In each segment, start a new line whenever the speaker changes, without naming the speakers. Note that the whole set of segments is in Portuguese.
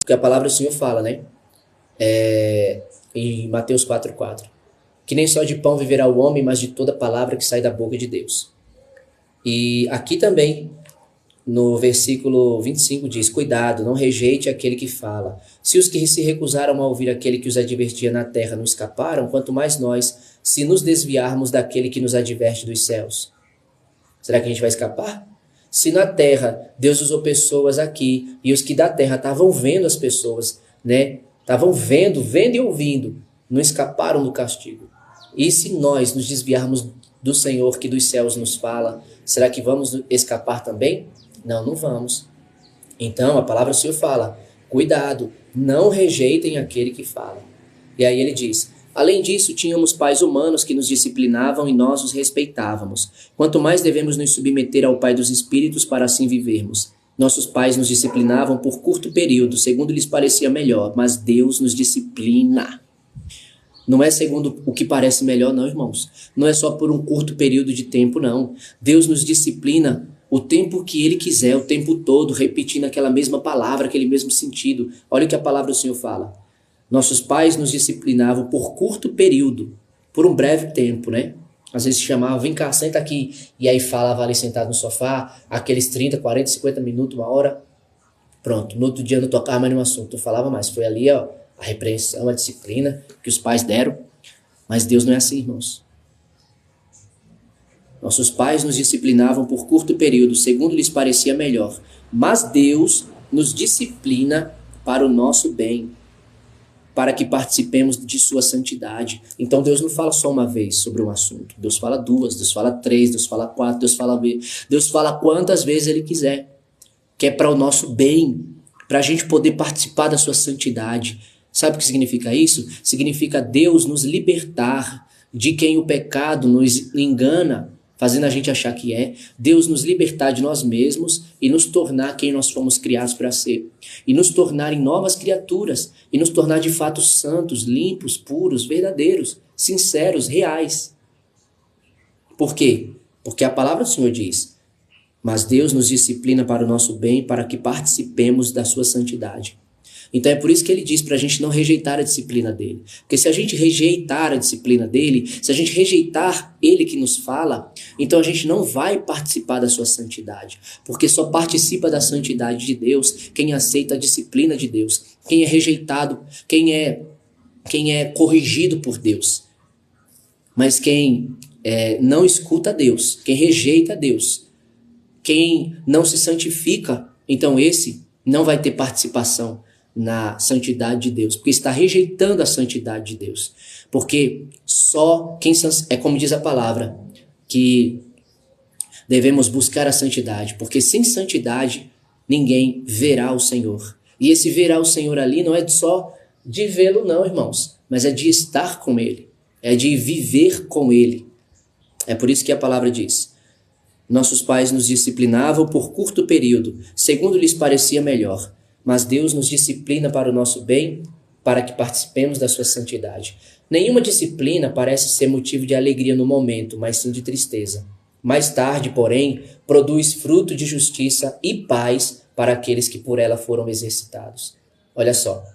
Porque a palavra do Senhor fala, né? Em Mateus 4:4, que nem só de pão viverá o homem, mas de toda palavra que sai da boca de Deus. E aqui também, no versículo 25 diz, cuidado, não rejeite aquele que fala. Se os que se recusaram a ouvir aquele que os advertia na terra não escaparam, quanto mais nós, se nos desviarmos daquele que nos adverte dos céus. Será que a gente vai escapar? Se na terra Deus usou pessoas aqui, e os que da terra estavam vendo as pessoas, né? Estavam vendo e ouvindo, não escaparam do castigo. E se nós nos desviarmos do Senhor que dos céus nos fala, será que vamos escapar também? Não, não vamos. Então a palavra do Senhor fala, cuidado, não rejeitem aquele que fala. E aí ele diz, além disso, tínhamos pais humanos que nos disciplinavam e nós os respeitávamos. Quanto mais devemos nos submeter ao Pai dos Espíritos para assim vivermos. Nossos pais nos disciplinavam por curto período, segundo lhes parecia melhor, mas Deus nos disciplina. Não é segundo o que parece melhor, não, irmãos. Não é só por um curto período de tempo, não. Deus nos disciplina o tempo que Ele quiser, o tempo todo, repetindo aquela mesma palavra, aquele mesmo sentido. Olha o que a palavra do Senhor fala. Nossos pais nos disciplinavam por curto período, por um breve tempo, né? Às vezes chamavam, vem cá, senta aqui. E aí falava ali sentado no sofá, aqueles 30, 40, 50 minutos, uma hora. Pronto, no outro dia eu não tocava mais nenhum assunto, não falava mais. Foi ali, ó, a repreensão, a disciplina que os pais deram. Mas Deus não é assim, irmãos. Nossos pais nos disciplinavam por curto período, segundo lhes parecia melhor. Mas Deus nos disciplina para o nosso bem, para que participemos de sua santidade. Então Deus não fala só uma vez sobre um assunto. Deus fala duas, Deus fala três, Deus fala quatro, Deus fala quantas vezes Ele quiser. Que é para o nosso bem, para a gente poder participar da sua santidade. Sabe o que significa isso? Significa Deus nos libertar de quem o pecado nos engana, fazendo a gente achar que é. Deus nos libertar de nós mesmos e nos tornar quem nós fomos criados para ser. E nos tornar em novas criaturas. E nos tornar de fato santos, limpos, puros, verdadeiros, sinceros, reais. Por quê? Porque a palavra do Senhor diz, mas Deus nos disciplina para o nosso bem, para que participemos da sua santidade. Então é por isso que ele diz para a gente não rejeitar a disciplina dele. Porque se a gente rejeitar a disciplina dele, se a gente rejeitar ele que nos fala, então a gente não vai participar da sua santidade. Porque só participa da santidade de Deus quem aceita a disciplina de Deus. Quem é rejeitado, quem é corrigido por Deus. Mas quem não escuta Deus, quem rejeita Deus, quem não se santifica, então esse não vai ter participação na santidade de Deus, porque está rejeitando a santidade de Deus. Porque só quem é como diz a palavra, que devemos buscar a santidade, porque sem santidade ninguém verá o Senhor. E esse verá o Senhor ali não é só de vê-lo não, irmãos, mas é de estar com Ele, é de viver com Ele. É por isso que a palavra diz, nossos pais nos disciplinavam por curto período, segundo lhes parecia melhor. Mas Deus nos disciplina para o nosso bem, para que participemos da sua santidade. Nenhuma disciplina parece ser motivo de alegria no momento, mas sim de tristeza. Mais tarde, porém, produz fruto de justiça e paz para aqueles que por ela foram exercitados. Olha só.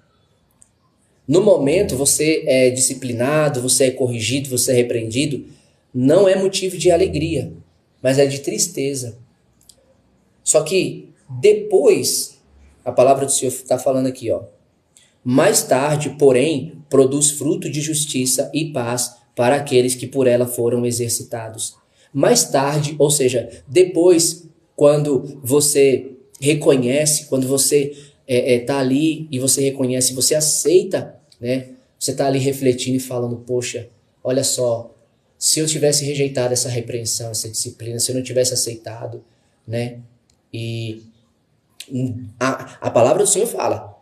No momento, você é disciplinado, você é corrigido, você é repreendido, não é motivo de alegria, mas é de tristeza. Só que depois, a palavra do Senhor está falando aqui, ó. Mais tarde, porém, produz fruto de justiça e paz para aqueles que por ela foram exercitados. Mais tarde, ou seja, depois, quando você reconhece, quando você está ali e você reconhece, você aceita, né? Você está ali refletindo e falando, poxa, olha só, se eu tivesse rejeitado essa repreensão, essa disciplina, se eu não tivesse aceitado, né? E a palavra do Senhor fala,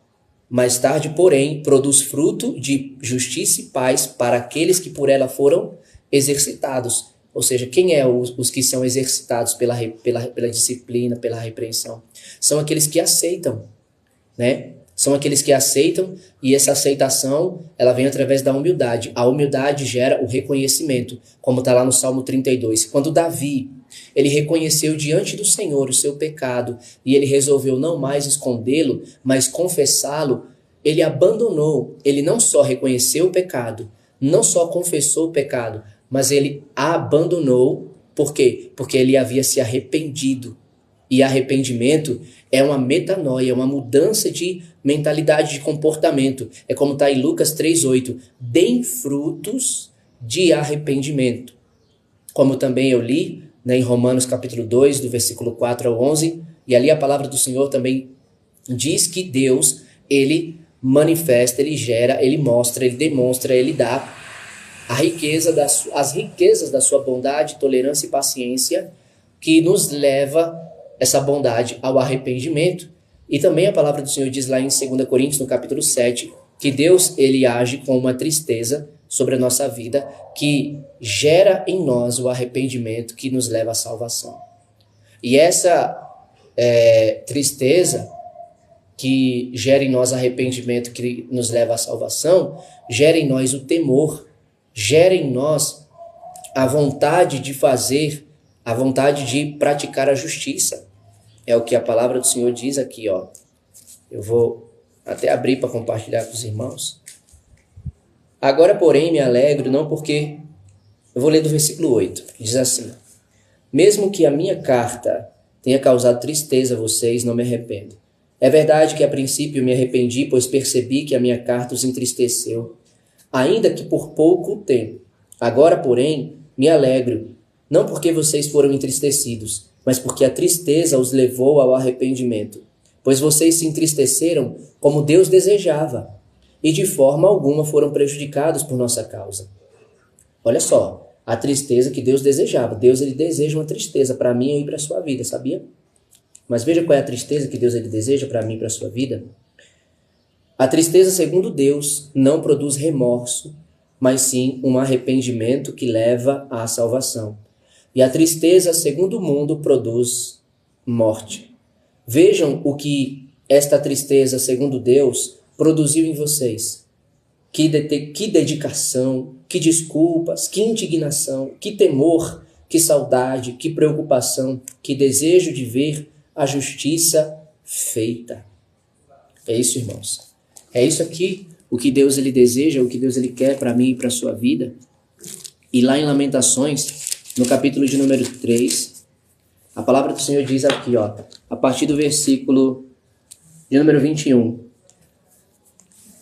mais tarde, porém, produz fruto de justiça e paz para aqueles que por ela foram exercitados. Ou seja, quem é os que são exercitados pela disciplina, pela repreensão? São aqueles que aceitam, né? São aqueles que aceitam, e essa aceitação, ela vem através da humildade. A humildade gera o reconhecimento, como está lá no Salmo 32. Quando Davi, ele reconheceu diante do Senhor o seu pecado, e ele resolveu não mais escondê-lo, mas confessá-lo, ele abandonou, ele não só reconheceu o pecado, não só confessou o pecado, mas ele abandonou. Por quê? Porque ele havia se arrependido. E arrependimento é uma metanoia, uma mudança de mentalidade, de comportamento. É como está em Lucas 3,8. Deem frutos de arrependimento. Como também eu li, né, em Romanos capítulo 2, do versículo 4 ao 11. E ali a palavra do Senhor também diz que Deus, ele manifesta, ele gera, ele mostra, ele demonstra, ele dá as riquezas da sua bondade, tolerância e paciência, que nos leva essa bondade ao arrependimento. E também a palavra do Senhor diz lá em 2 Coríntios, no capítulo 7, que Deus, ele age com uma tristeza sobre a nossa vida, que gera em nós o arrependimento que nos leva à salvação. E essa tristeza que gera em nós arrependimento que nos leva à salvação, gera em nós o temor, gera em nós a vontade de fazer, a vontade de praticar a justiça. É o que a palavra do Senhor diz aqui, ó. Eu vou até abrir para compartilhar com os irmãos. Agora, porém, me alegro, não porque... Eu vou ler do versículo 8, que diz assim: mesmo que a minha carta tenha causado tristeza a vocês, não me arrependo. É verdade que a princípio me arrependi, pois percebi que a minha carta os entristeceu, ainda que por pouco tempo. Agora, porém, me alegro, não porque vocês foram entristecidos, mas porque a tristeza os levou ao arrependimento. Pois vocês se entristeceram como Deus desejava, e de forma alguma foram prejudicados por nossa causa. Olha só, a tristeza que Deus desejava. Deus, ele deseja uma tristeza para mim e para a sua vida, sabia? Mas veja qual é a tristeza que Deus, ele deseja para mim e para a sua vida. A tristeza, segundo Deus, não produz remorso, mas sim um arrependimento que leva à salvação. E a tristeza, segundo o mundo, produz morte. Vejam o que esta tristeza, segundo Deus, produziu em vocês. Que dedicação, que desculpas, que indignação, que temor, que saudade, que preocupação, que desejo de ver a justiça feita. É isso, irmãos. É isso aqui, o que Deus, ele deseja, o que Deus, ele quer para mim e para a sua vida. E lá em Lamentações, no capítulo de número 3, a palavra do Senhor diz aqui, ó, a partir do versículo de número 21.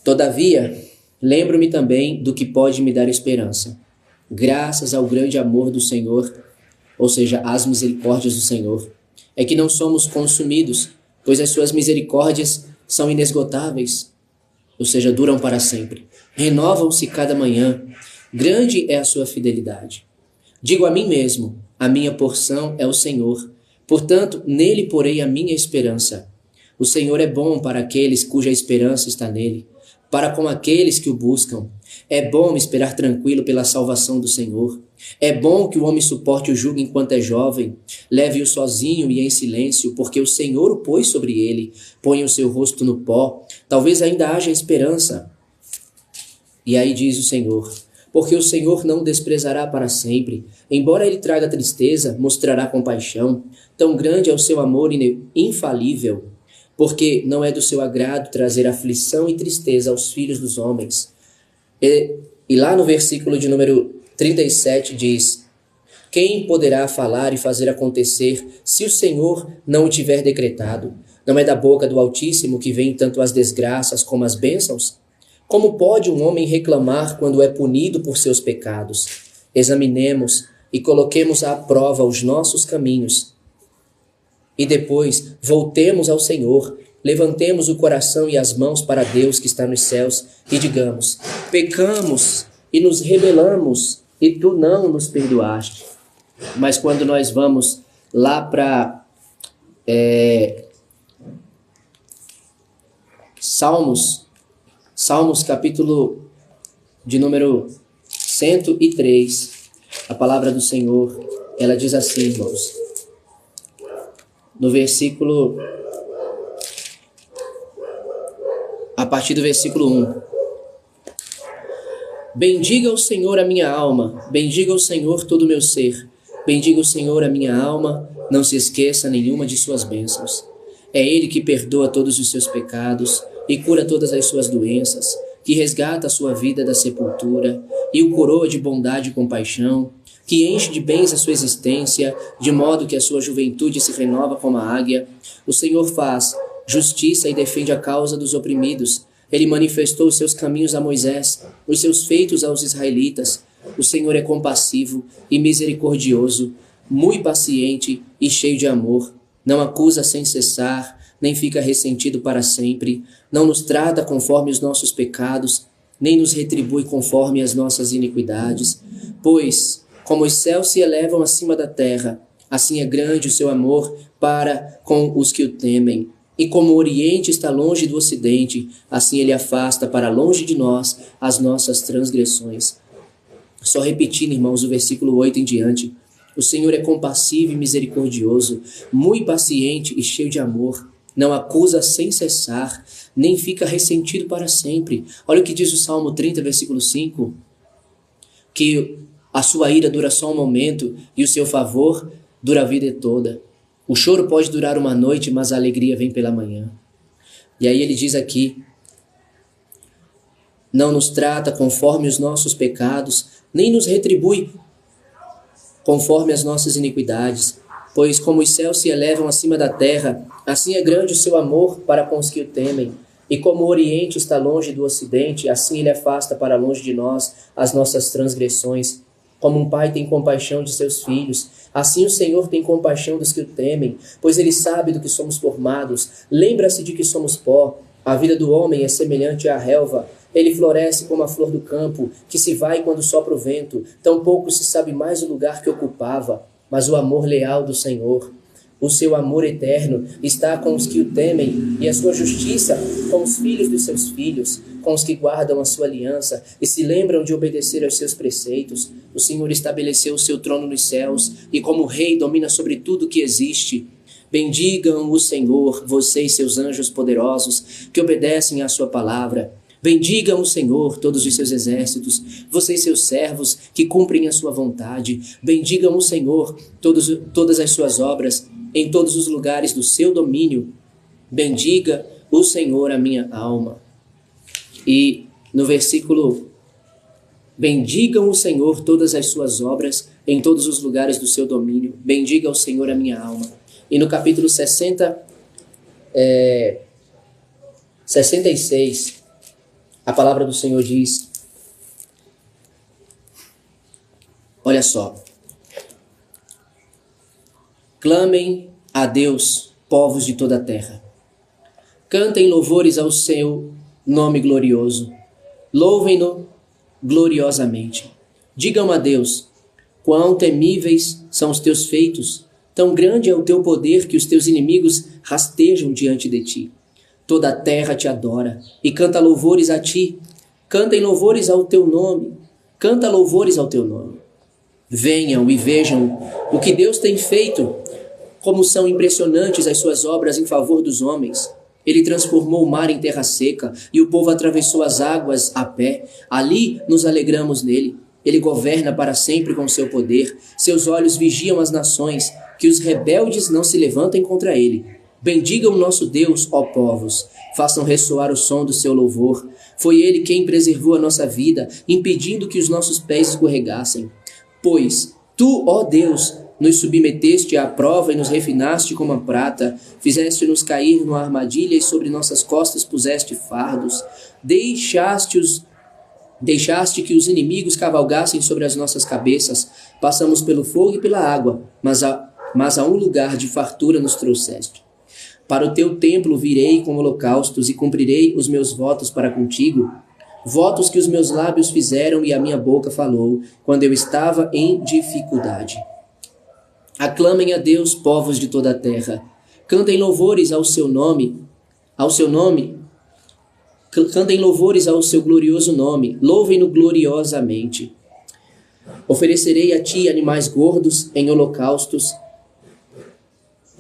Todavia, lembro-me também do que pode me dar esperança. Graças ao grande amor do Senhor, ou seja, às misericórdias do Senhor, é que não somos consumidos, pois as suas misericórdias são inesgotáveis, ou seja, duram para sempre. Renovam-se cada manhã. Grande é a sua fidelidade. Digo a mim mesmo, a minha porção é o Senhor. Portanto, nele porei a minha esperança. O Senhor é bom para aqueles cuja esperança está nele, para com aqueles que o buscam. É bom esperar tranquilo pela salvação do Senhor. É bom que o homem suporte o jugo enquanto é jovem. Leve-o sozinho e em silêncio, porque o Senhor o pôs sobre ele. Põe o seu rosto no pó. Talvez ainda haja esperança. E aí diz o Senhor: porque o Senhor não desprezará para sempre. Embora ele traga tristeza, mostrará compaixão. Tão grande é o seu amor infalível, porque não é do seu agrado trazer aflição e tristeza aos filhos dos homens. E lá no versículo de número 37 diz: quem poderá falar e fazer acontecer se o Senhor não o tiver decretado? Não é da boca do Altíssimo que vêm tanto as desgraças como as bênçãos? Como pode um homem reclamar quando é punido por seus pecados? Examinemos e coloquemos à prova os nossos caminhos. E depois voltemos ao Senhor, levantemos o coração e as mãos para Deus que está nos céus e digamos: pecamos e nos rebelamos e tu não nos perdoaste. Mas quando nós vamos lá para Salmos capítulo de número 103, a palavra do Senhor, ela diz assim, irmãos, no versículo a partir do versículo 1. Bendiga o Senhor a minha alma, bendiga o Senhor todo o meu ser. Bendiga o Senhor a minha alma, não se esqueça nenhuma de suas bênçãos. É Ele que perdoa todos os seus pecados e cura todas as suas doenças, que resgata a sua vida da sepultura e o coroa de bondade e compaixão, que enche de bens a sua existência, de modo que a sua juventude se renova como a águia. O Senhor faz justiça e defende a causa dos oprimidos. Ele manifestou os seus caminhos a Moisés, os seus feitos aos israelitas. O Senhor é compassivo e misericordioso, muito paciente e cheio de amor. Não acusa sem cessar, nem fica ressentido para sempre. Não nos trata conforme os nossos pecados, nem nos retribui conforme as nossas iniquidades. Pois, como os céus se elevam acima da terra, assim é grande o seu amor para com os que o temem. E como o Oriente está longe do Ocidente, assim ele afasta para longe de nós as nossas transgressões. Só repetindo, irmãos, o versículo 8 em diante. O Senhor é compassivo e misericordioso, muito paciente e cheio de amor. Não acusa sem cessar, nem fica ressentido para sempre. Olha o que diz o Salmo 30, versículo 5. Que a sua ira dura só um momento e o seu favor dura a vida toda. O choro pode durar uma noite, mas a alegria vem pela manhã. E aí ele diz aqui: não nos trata conforme os nossos pecados, nem nos retribui conforme as nossas iniquidades. Pois como os céus se elevam acima da terra, assim é grande o seu amor para com os que o temem. E como o Oriente está longe do Ocidente, assim ele afasta para longe de nós as nossas transgressões. Como um pai tem compaixão de seus filhos, assim o Senhor tem compaixão dos que o temem, pois ele sabe do que somos formados. Lembra-se de que somos pó. A vida do homem é semelhante à relva. Ele floresce como a flor do campo, que se vai quando sopra o vento. Tampouco se sabe mais o lugar que ocupava. Mas o amor leal do Senhor, o seu amor eterno, está com os que o temem, e a sua justiça com os filhos dos seus filhos, com os que guardam a sua aliança e se lembram de obedecer aos seus preceitos. O Senhor estabeleceu o seu trono nos céus, e como rei domina sobre tudo que existe. Bendigam o Senhor, vocês, seus anjos poderosos, que obedecem à sua palavra. Bendigam o Senhor, todos os seus exércitos, vocês, seus servos, que cumprem a sua vontade. Bendigam o Senhor, todas as suas obras, em todos os lugares do seu domínio. Bendiga o Senhor a minha alma. E no versículo: bendigam o Senhor todas as suas obras, em todos os lugares do seu domínio. Bendiga o Senhor a minha alma. E no capítulo 66, a palavra do Senhor diz, olha só: clamem a Deus, povos de toda a terra. Cantem louvores ao seu nome glorioso. Louvem-no gloriosamente. Digam a Deus: quão temíveis são os teus feitos. Tão grande é o teu poder que os teus inimigos rastejam diante de ti. Toda a terra te adora e canta louvores a ti. Cantem louvores ao teu nome. Canta louvores ao teu nome. Venham e vejam o que Deus tem feito, como são impressionantes as suas obras em favor dos homens. Ele transformou o mar em terra seca e o povo atravessou as águas a pé. Ali nos alegramos nele. Ele governa para sempre com seu poder. Seus olhos vigiam as nações, que os rebeldes não se levantem contra ele. Bendigam o nosso Deus, ó povos, façam ressoar o som do seu louvor. Foi ele quem preservou a nossa vida, impedindo que os nossos pés escorregassem. Pois tu, ó Deus, nos submeteste à prova e nos refinaste como a prata, fizeste-nos cair numa armadilha e sobre nossas costas puseste fardos. Deixaste que os inimigos cavalgassem sobre as nossas cabeças. Passamos pelo fogo e pela água, mas a um lugar de fartura nos trouxeste. Para o teu templo virei com holocaustos e cumprirei os meus votos para contigo, votos que os meus lábios fizeram e a minha boca falou, quando eu estava em dificuldade. Aclamem a Deus, povos de toda a terra. Cantem louvores ao seu nome, cantem louvores ao seu glorioso nome, louvem-no gloriosamente. Oferecerei a ti animais gordos em holocaustos,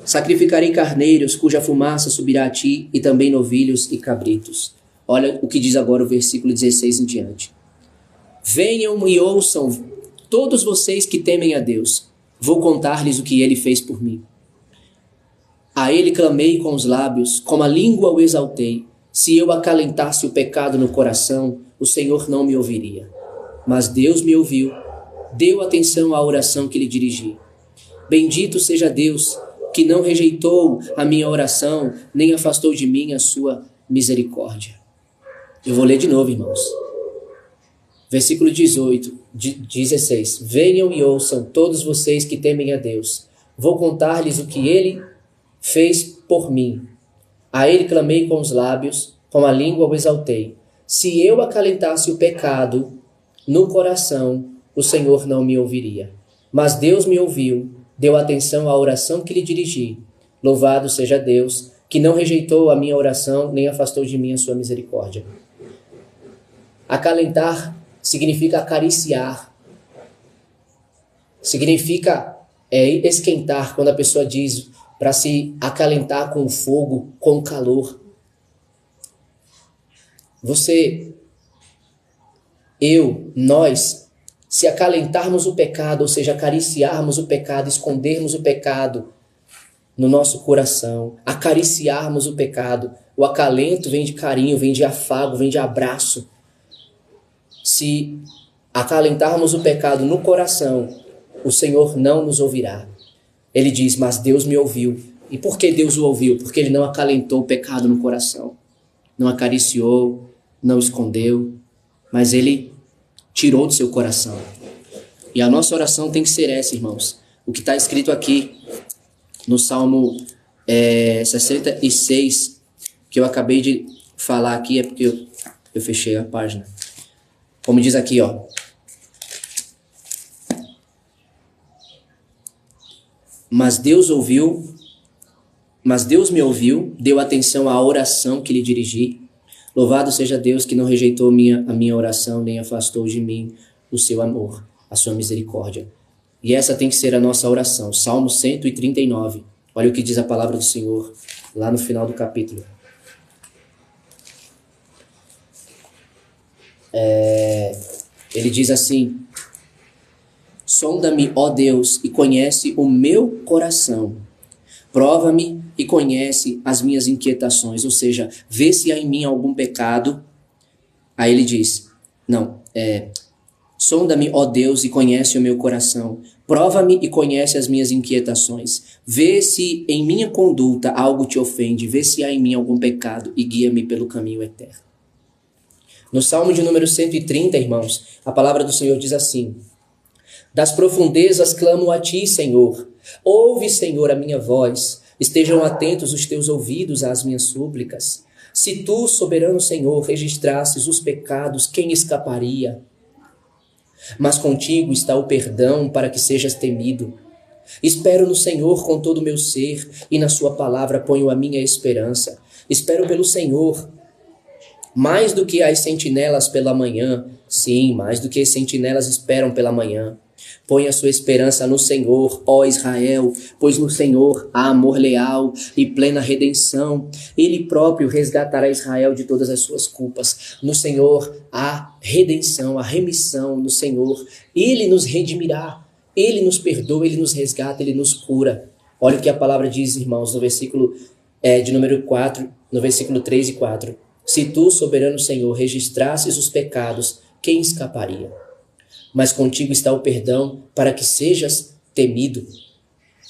sacrificarei carneiros cuja fumaça subirá a ti, e também novilhos e cabritos. Olha o que diz agora o versículo 16 em diante. Venham e ouçam todos vocês que temem a Deus. Vou contar-lhes o que ele fez por mim. A ele clamei com os lábios, com a língua o exaltei. Se eu acalentasse o pecado no coração, o Senhor não me ouviria. Mas Deus me ouviu, deu atenção à oração que lhe dirigi. Bendito seja Deus, que não rejeitou a minha oração, nem afastou de mim a sua misericórdia. Eu vou ler de novo, irmãos. Versículo 16. Venham e ouçam todos vocês que temem a Deus. Vou contar-lhes o que ele fez por mim. A ele clamei com os lábios, com a língua o exaltei. Se eu acalentasse o pecado no coração, o Senhor não me ouviria. Mas Deus me ouviu, deu atenção à oração que lhe dirigi. Louvado seja Deus, que não rejeitou a minha oração, nem afastou de mim a sua misericórdia. Acalentar significa acariciar. Significa esquentar, quando a pessoa diz para se acalentar com o fogo, com o calor. Você, eu, nós, se acalentarmos o pecado, ou seja, acariciarmos o pecado, escondermos o pecado no nosso coração, acariciarmos o pecado, o acalento vem de carinho, vem de afago, vem de abraço. Se acalentarmos o pecado no coração, o Senhor não nos ouvirá. Ele diz, mas Deus me ouviu. E por que Deus o ouviu? Porque ele não acalentou o pecado no coração. Não acariciou, não escondeu, mas ele tirou do seu coração. E a nossa oração tem que ser essa, irmãos. O que está escrito aqui no Salmo 66, que eu acabei de falar aqui, é porque eu fechei a página. Como diz aqui, ó. Mas Deus me ouviu, deu atenção à oração que lhe dirigi. Louvado seja Deus que não rejeitou a minha oração, nem afastou de mim o seu amor, a sua misericórdia. E essa tem que ser a nossa oração. Salmo 139. Olha o que diz a palavra do Senhor lá no final do capítulo. Ele diz assim: sonda-me, ó Deus, e conhece o meu coração. Prova-me e conhece as minhas inquietações. Ou seja, vê se há em mim algum pecado. Aí ele diz, sonda-me, ó Deus, e conhece o meu coração. Prova-me e conhece as minhas inquietações. Vê se em minha conduta algo te ofende. Vê se há em mim algum pecado e guia-me pelo caminho eterno. No Salmo de número 130, irmãos, a palavra do Senhor diz assim: das profundezas clamo a ti, Senhor. Ouve, Senhor, a minha voz. Estejam atentos os teus ouvidos às minhas súplicas. Se tu, soberano Senhor, registrasses os pecados, quem escaparia? Mas contigo está o perdão para que sejas temido. Espero no Senhor com todo o meu ser, e na sua palavra ponho a minha esperança. Espero pelo Senhor, mais do que as sentinelas pela manhã. Sim, mais do que as sentinelas esperam pela manhã. Põe a sua esperança no Senhor, ó Israel, pois no Senhor há amor leal e plena redenção. Ele próprio resgatará Israel de todas as suas culpas. No Senhor há redenção, há remissão no Senhor. Ele nos redimirá, ele nos perdoa, ele nos resgata, ele nos cura. Olha o que a palavra diz, irmãos, no versículo de número 4, no versículo 3 e 4. Se tu, soberano Senhor, registrasses os pecados, quem escaparia? Mas contigo está o perdão para que sejas temido.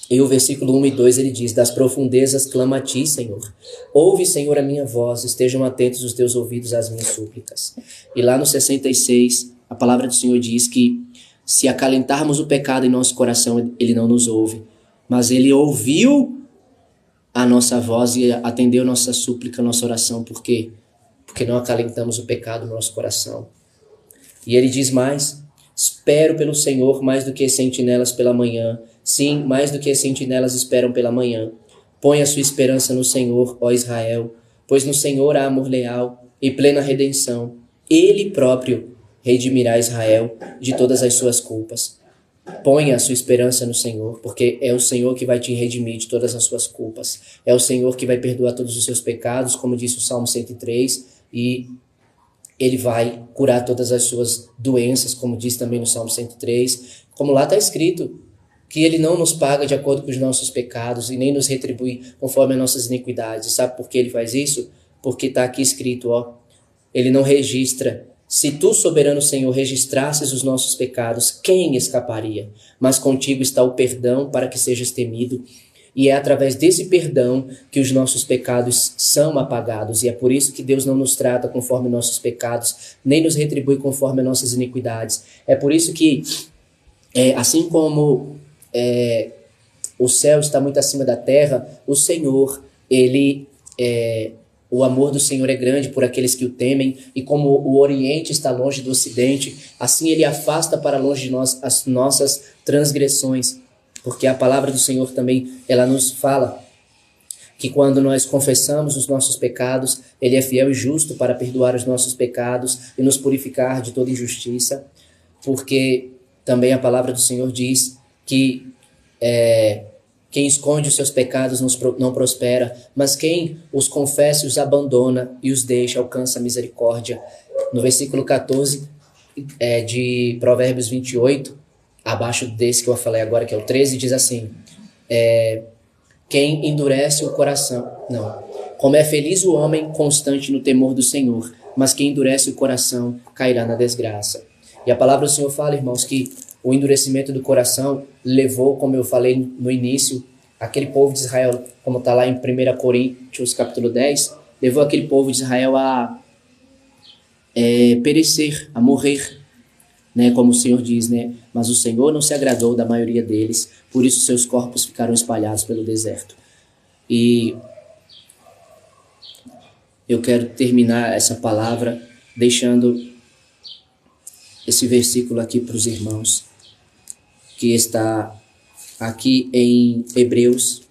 E o versículo 1 e 2 ele diz: das profundezas clama a ti, Senhor. Ouve, Senhor, a minha voz, estejam atentos os teus ouvidos às minhas súplicas. E lá no 66, a palavra do Senhor diz que se acalentarmos o pecado em nosso coração, ele não nos ouve. Mas ele ouviu a nossa voz e atendeu nossa súplica, nossa oração. Por quê? Porque não acalentamos o pecado no nosso coração. E ele diz mais: espero pelo Senhor mais do que as sentinelas pela manhã. Sim, mais do que as sentinelas esperam pela manhã. Põe a sua esperança no Senhor, ó Israel, pois no Senhor há amor leal e plena redenção. Ele próprio redimirá Israel de todas as suas culpas. Ponha a sua esperança no Senhor, porque é o Senhor que vai te redimir de todas as suas culpas. É o Senhor que vai perdoar todos os seus pecados, como disse o Salmo 103, e ele vai curar todas as suas doenças, como diz também no Salmo 103, como lá está escrito, que ele não nos paga de acordo com os nossos pecados e nem nos retribui conforme as nossas iniquidades. Sabe por que ele faz isso? Porque está aqui escrito, ó, ele não registra. Se tu, soberano Senhor, registrasses os nossos pecados, quem escaparia? Mas contigo está o perdão para que sejas temido. E é através desse perdão que os nossos pecados são apagados. E é por isso que Deus não nos trata conforme nossos pecados, nem nos retribui conforme nossas iniquidades. É por isso que, assim como o céu está muito acima da terra, o Senhor, o amor do Senhor é grande por aqueles que o temem, e como o Oriente está longe do Ocidente, assim ele afasta para longe de nós as nossas transgressões, porque a palavra do Senhor também, ela nos fala que quando nós confessamos os nossos pecados, ele é fiel e justo para perdoar os nossos pecados e nos purificar de toda injustiça, porque também a palavra do Senhor diz que quem esconde os seus pecados não prospera, mas quem os confessa e os abandona e os deixa alcança a misericórdia. No versículo 14 de Provérbios 28, abaixo desse que eu falei agora, que é o 13, diz assim, quem endurece o coração, não, como é feliz o homem constante no temor do Senhor, mas quem endurece o coração cairá na desgraça. E a palavra do Senhor fala, irmãos, que o endurecimento do coração levou, como eu falei no início, aquele povo de Israel, como está lá em 1 Coríntios capítulo 10, levou aquele povo de Israel a perecer, a morrer, né? Como o Senhor diz, né? Mas o Senhor não se agradou da maioria deles, por isso seus corpos ficaram espalhados pelo deserto. E eu quero terminar essa palavra deixando esse versículo aqui para os irmãos, que está aqui em Hebreus,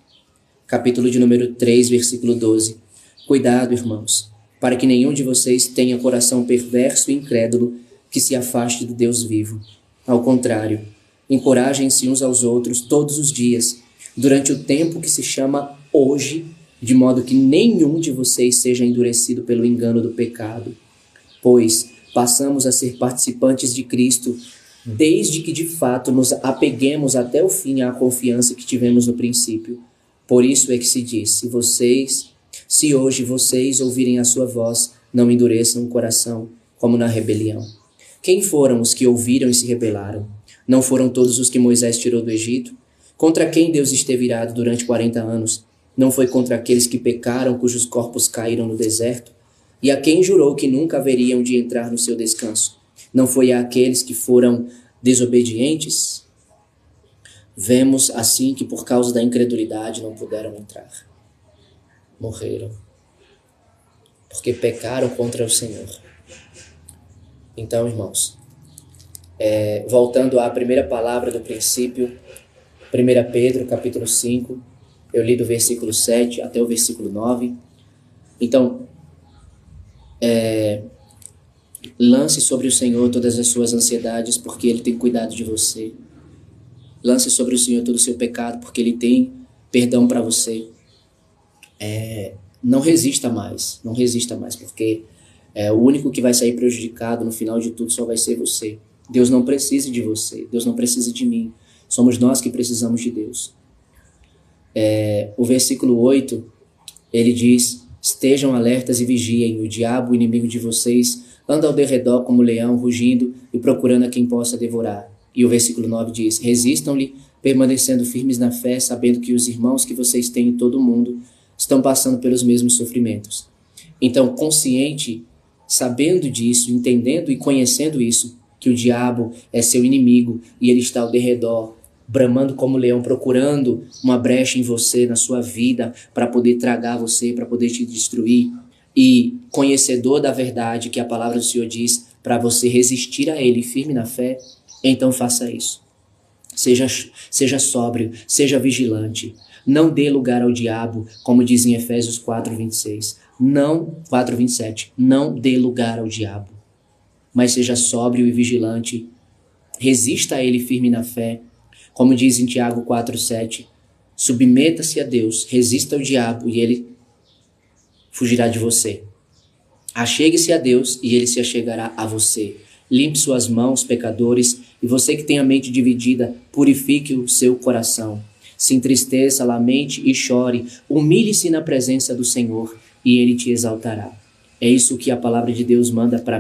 capítulo de número 3, versículo 12. Cuidado, irmãos, para que nenhum de vocês tenha coração perverso e incrédulo que se afaste do Deus vivo. Ao contrário, encorajem-se uns aos outros todos os dias, durante o tempo que se chama hoje, de modo que nenhum de vocês seja endurecido pelo engano do pecado. Pois passamos a ser participantes de Cristo, desde que de fato nos apeguemos até o fim à confiança que tivemos no princípio. Por isso é que se diz, se hoje vocês ouvirem a sua voz, não endureçam o coração, como na rebelião. Quem foram os que ouviram e se rebelaram? Não foram todos os que Moisés tirou do Egito? Contra quem Deus esteve irado durante 40 anos? Não foi contra aqueles que pecaram, cujos corpos caíram no deserto? E a quem jurou que nunca haveriam de entrar no seu descanso? Não foi àqueles que foram desobedientes? Vemos assim que por causa da incredulidade não puderam entrar. Morreram. Porque pecaram contra o Senhor. Então, irmãos, voltando à primeira palavra do princípio, 1 Pedro, capítulo 5, eu li do versículo 7 até o versículo 9. Então, lance sobre o Senhor todas as suas ansiedades, porque Ele tem cuidado de você. Lance sobre o Senhor todo o seu pecado, porque Ele tem perdão para você. Não resista mais, porque o único que vai sair prejudicado no final de tudo só vai ser você. Deus não precisa de você, Deus não precisa de mim. Somos nós que precisamos de Deus. O versículo 8, ele diz, estejam alertas e vigiem, o diabo, o inimigo de vocês, anda ao derredor como leão, rugindo e procurando a quem possa devorar. E o versículo 9 diz, resistam-lhe, permanecendo firmes na fé, sabendo que os irmãos que vocês têm em todo o mundo estão passando pelos mesmos sofrimentos. Então, consciente, sabendo disso, entendendo e conhecendo isso, que o diabo é seu inimigo e ele está ao derredor, bramando como leão, procurando uma brecha em você, na sua vida, para poder tragar você, para poder te destruir, e conhecedor da verdade que a palavra do Senhor diz, para você resistir a ele firme na fé, então faça isso. Seja sóbrio, seja vigilante. Não dê lugar ao diabo, como diz em Efésios 4:26. 4:27. Não dê lugar ao diabo. Mas seja sóbrio e vigilante. Resista a ele firme na fé. Como diz em Tiago 4:7. Submeta-se a Deus, resista ao diabo e ele fugirá de você. Achegue-se a Deus e ele se achegará a você. Limpe suas mãos, pecadores, e você que tem a mente dividida, purifique o seu coração. Se entristeça, lamente e chore, humilhe-se na presença do Senhor e ele te exaltará. É isso que a palavra de Deus manda para